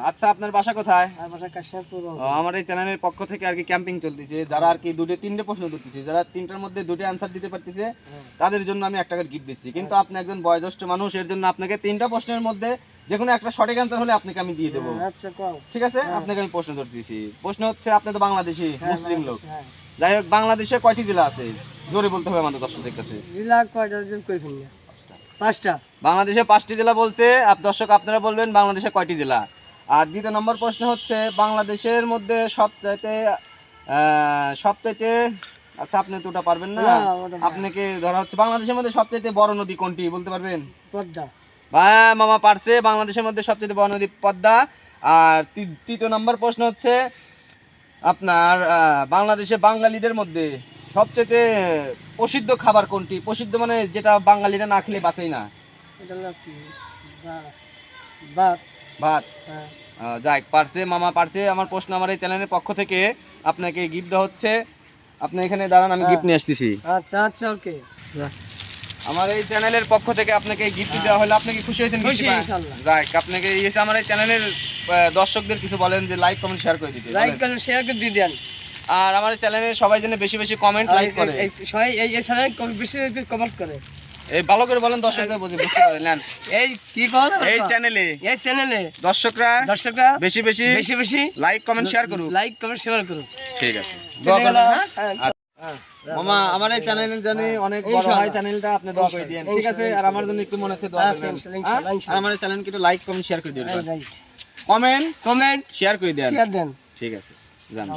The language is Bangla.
আচ্ছা, আপনার বাসা কোথায়? আমার এই চ্যানেলের পক্ষ থেকে আর কি ক্যাম্পিং চলতেছে, যারা আর কি তিনটে প্রশ্ন করতেছে, যারা তিনটার মধ্যে দুটো অ্যান্সার দিতে পারতেছে তাদের জন্য আমি 1 টাকার গিফট দিচ্ছি। কিন্তু আপনি একজন বয়োজ্যেষ্ঠ মানুষ, এর জন্য আপনাকে 3টা প্রশ্নের মধ্যে যে কোনো একটা সঠিক অ্যান্সার হলে আপনাকে আমি দিয়ে দেবো। ঠিক আছে, আপনাকে আমি প্রশ্ন করতেছি। প্রশ্ন হচ্ছে, আপনি তো বাংলাদেশি মুসলিম লোক, যাই হোক, বাংলাদেশে কয়টি জেলা আছে? জোরে বলতে হবে আমাদের দর্শকদের কাছে। বাংলাদেশে 5টি জেলা বলছে। দর্শক, আপনারা বলবেন বাংলাদেশে কয়টি জেলা। আর দ্বিতীয় নম্বর প্রশ্ন হচ্ছে, বাংলাদেশের মধ্যে সবচাইতে আচ্ছা, আপনি তো ওটা পারবেন না, আপনাকে ধরা হচ্ছে বাংলাদেশের মধ্যে সবচাইতে বড় নদী কোনটি বলতে পারবেন? পদ্মা। ভাই মামা পারছে, বাংলাদেশের মধ্যে সবচাইতে বড় নদী পদ্মা। আর তৃতীয় নম্বর প্রশ্ন হচ্ছে, আপনার বাংলাদেশে বাঙালিদের মধ্যে সবচেয়ে প্রসিদ্ধ খাবার কোনটি? প্রসিদ্ধ মানে যেটা বাঙালিরা না খেলে বাঁচেই না। ভাত। যাই পারছে, মামা পারছে। আমার প্রশ্ন আমার এই চ্যানেলের পক্ষ থেকে আপনাকে গিফট দেওয়া হচ্ছে। আপনি এখানে দাঁড়ান, আমি গিফট নিয়ে আসতেছি। আচ্ছা আচ্ছা, ওকে। আমার এই চ্যানেলের পক্ষ থেকে আপনাকে গিফট দেওয়া হলো। আপনি কি খুশি হয়েছেন? খুশি ইনশাআল্লাহ। যাই, আপনাকে আমার এই চ্যানেলের দর্শকদের কিছু বলেন যে লাইক কমেন্ট শেয়ার করে দিতে। লাইক কমেন্ট শেয়ার করে দিয়ে দেন। আর আমার চ্যানেলে সবাই যেন বেশি বেশি কমেন্ট লাইক করে। সবাই এই চ্যানেলে বেশি বেশি কমেন্ট করে। এই ভালো করে বলেন, দর্শকরা বুঝতে পারে। নেন, এই কি বলেন, এই চ্যানেলে দর্শকরা বেশি বেশি লাইক কমেন্ট শেয়ার করুন। ঠিক আছে, দোয়া করবেন। হ্যাঁ মামা, আমার এই চ্যানেল জানি অনেক বড় হয়, চ্যানেলটা আপনি দোয়া করে দিয়েন। ঠিক আছে, আর আমার জন্য একটু মনে থেকে দোয়া করবেন। আর আমার এই চ্যানেলকে একটু লাইক কমেন্ট শেয়ার করে দিবেন। কমেন্ট শেয়ার করে দেন। ঠিক আছে, জান।